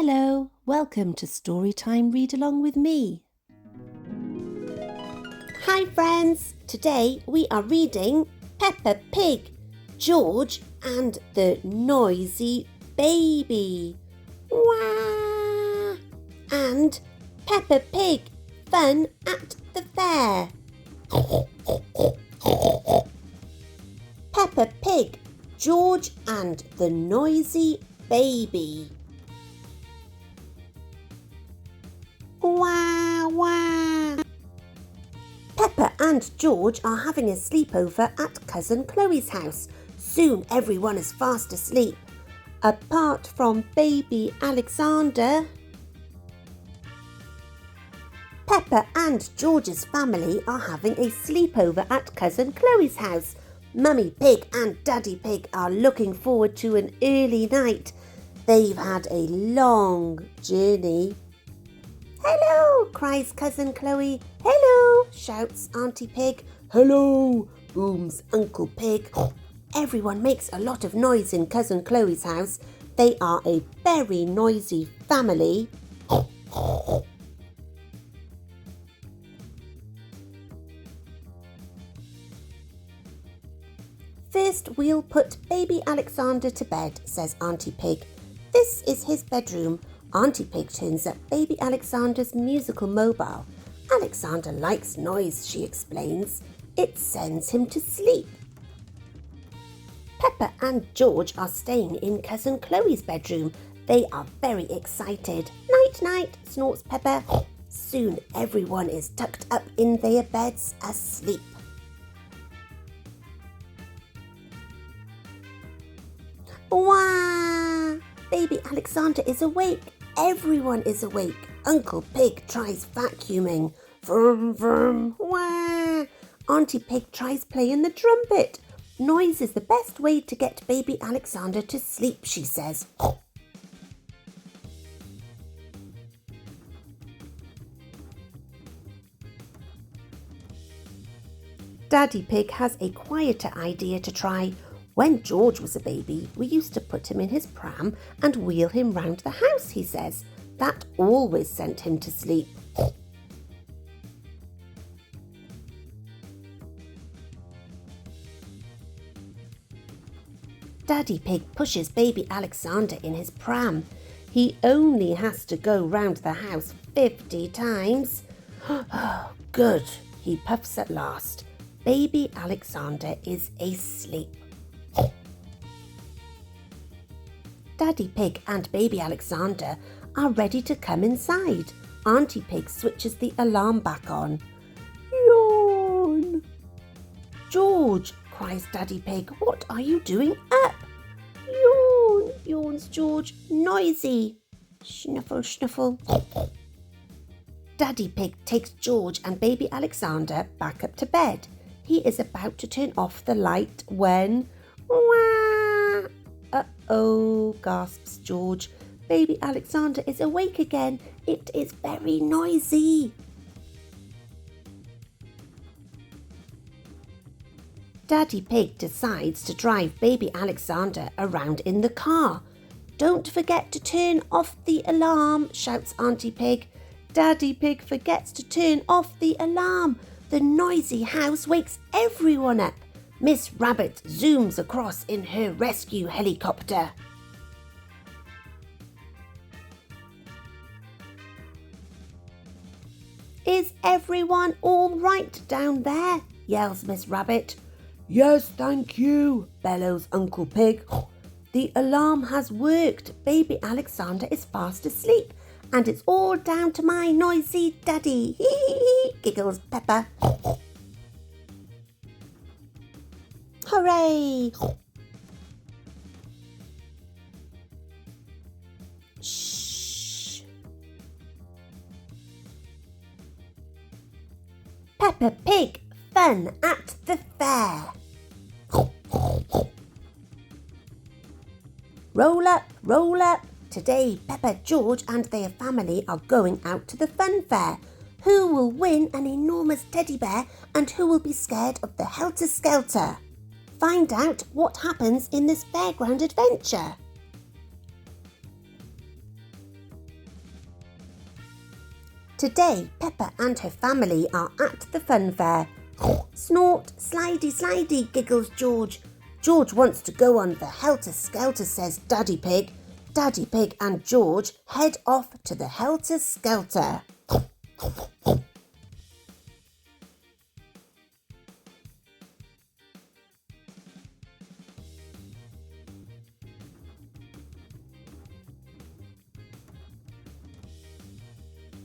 Hello, welcome to Storytime Read Along with me. Hi friends, today we are reading Peppa Pig, George and the Noisy Baby. Wah! And Peppa Pig, Fun at the Fair. Peppa Pig, George and the Noisy Baby. Wah, wah. Peppa and George are having a sleepover at Cousin Chloe's house. Soon everyone is fast asleep, apart from baby Alexander. Peppa and George's family are having a sleepover at Cousin Chloe's house. Mummy Pig and Daddy Pig are looking forward to an early night. They've had a long journey. "Hello," cries Cousin Chloe. "Hello," shouts Auntie Pig. "Hello," booms Uncle Pig. Everyone makes a lot of noise in Cousin Chloe's house. They are a very noisy family. "First we'll put baby Alexander to bed," says Auntie Pig. "This is his bedroom." Auntie Pig turns up baby Alexander's musical mobile. "Alexander likes noise," she explains. "It sends him to sleep." Peppa and George are staying in Cousin Chloe's bedroom. They are very excited. "Night, night," snorts Peppa. Soon everyone is tucked up in their beds asleep. Wah! Baby Alexander is awake. Everyone is awake. Uncle Pig tries vacuuming. Vroom, vroom, wah! Auntie Pig tries playing the trumpet. Noise is the best way to get baby Alexander to sleep, she says. Daddy Pig has a quieter idea to try. "When George was a baby, we used to put him in his pram and wheel him round the house," he says. "That always sent him to sleep." Daddy Pig pushes baby Alexander in his pram. He only has to go round the house 50 times. "Oh, good," he puffs at last. Baby Alexander is asleep. Daddy Pig and baby Alexander are ready to come inside. Auntie Pig switches the alarm back on. "Yawn!" "George," cries Daddy Pig, "what are you doing up?" "Yawn," yawns George. "Noisy." Snuffle, snuffle. Daddy Pig takes George and baby Alexander back up to bed. He is about to turn off the light when... Wah! "Uh-oh," gasps George. "Baby Alexander is awake again. It is very noisy." Daddy Pig decides to drive baby Alexander around in the car. "Don't forget to turn off the alarm," shouts Auntie Pig. Daddy Pig forgets to turn off the alarm. The noisy house wakes everyone up. Miss Rabbit zooms across in her rescue helicopter. "Is everyone all right down there?" yells Miss Rabbit. "Yes, thank you," bellows Uncle Pig. "The alarm has worked. Baby Alexander is fast asleep, and it's all down to my noisy daddy," giggles Peppa. "Hooray!" Shh. Peppa Pig, Fun at the Fair. Roll up, roll up. Today, Peppa, George and their family are going out to the fun fair. Who will win an enormous teddy bear and who will be scared of the helter-skelter? Find out what happens in this fairground adventure. Today, Peppa and her family are at the fun fair. Snort, slidey, slidey, giggles George. George wants to go on the helter-skelter, says Daddy Pig. Daddy Pig and George head off to the helter-skelter.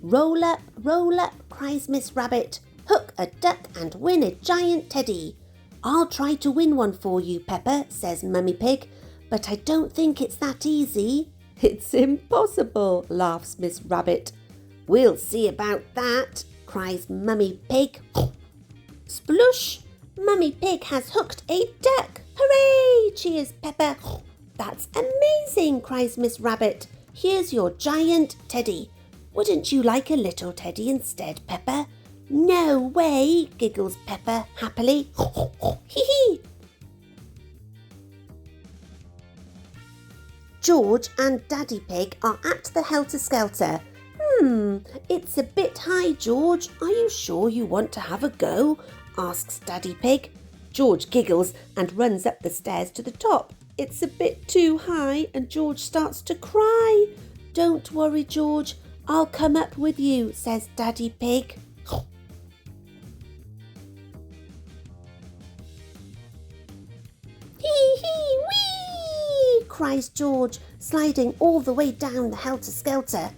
Roll up, cries Miss Rabbit. Hook a duck and win a giant teddy. I'll try to win one for you, Peppa, says Mummy Pig, but I don't think it's that easy. It's impossible, laughs Miss Rabbit. We'll see about that, cries Mummy Pig. Splush! Mummy Pig has hooked a duck. Hooray! Cheers, Peppa. That's amazing, cries Miss Rabbit. Here's your giant teddy. Wouldn't you like a little teddy instead, Peppa? No way, giggles Peppa happily. Hee hee. George and Daddy Pig are at the helter-skelter. It's a bit high, George. Are you sure you want to have a go? Asks Daddy Pig. George giggles and runs up the stairs to the top. It's a bit too high and George starts to cry. Don't worry, George. I'll come up with you, says Daddy Pig. Hee hee wee, cries George, sliding all the way down the helter-skelter.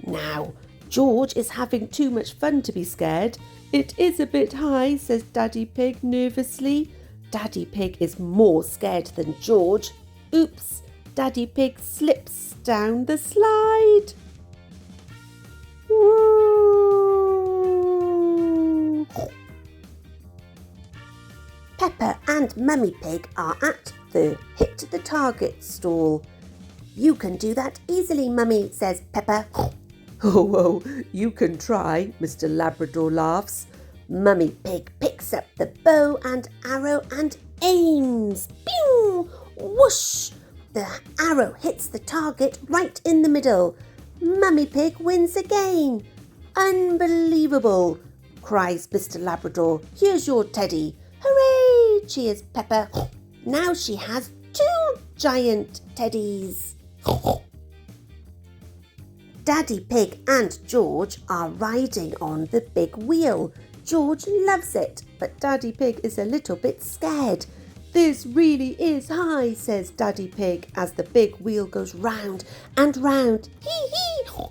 Now, George is having too much fun to be scared. It is a bit high, says Daddy Pig nervously. Daddy Pig is more scared than George. Oops, Daddy Pig slips down the slide. Woo! Peppa and Mummy Pig are at the Hit the Target stall. You can do that easily, Mummy, says Peppa. Oh, you can try, Mr. Labrador laughs. Mummy Pig picks up the bow and arrow and aims. Pew! Whoosh! The arrow hits the target right in the middle. Mummy Pig wins again. Unbelievable, cries Mr. Labrador. Here's your teddy. Hooray! Cheers, Peppa. Now she has 2 giant teddies. Daddy Pig and George are riding on the big wheel. George loves it, but Daddy Pig is a little bit scared. This really is high, says Daddy Pig as the big wheel goes round and round. Hee hee!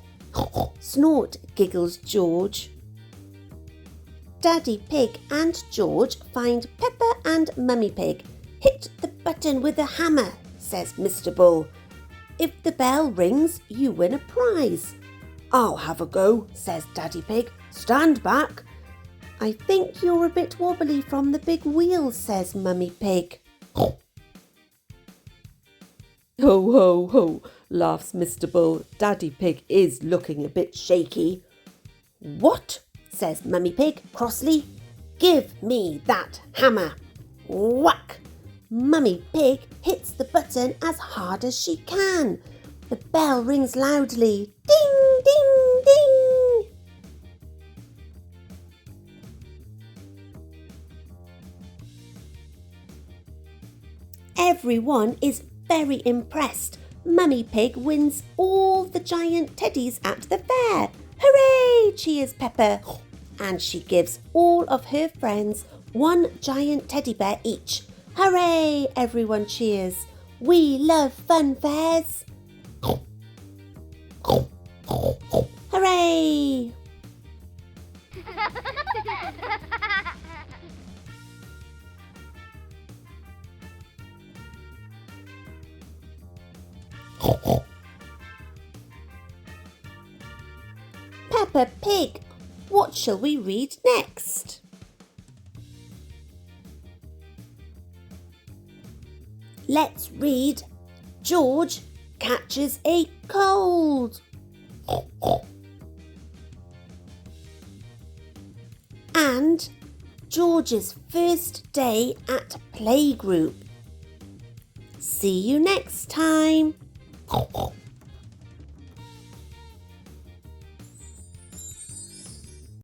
Snort, giggles George. Daddy Pig and George find Peppa and Mummy Pig. Hit the button with a hammer, says Mr. Bull. If the bell rings, you win a prize. I'll have a go, says Daddy Pig. Stand back. I think you're a bit wobbly from the big wheel, says Mummy Pig. Ho, ho, ho, laughs Mr. Bull. Daddy Pig is looking a bit shaky. What? Says Mummy Pig crossly. Give me that hammer. Whack! Mummy Pig hits the button as hard as she can. The bell rings loudly. Ding, ding, ding! Everyone is very impressed. Mummy Pig wins all the giant teddies at the fair. Hooray! Cheers, Peppa. And she gives all of her friends 1 giant teddy bear each. Hooray! Everyone cheers. We love fun fairs. Hooray! Peppa Pig, what shall we read next? Let's read George Catches a Cold. And George's first day at playgroup. See you next time.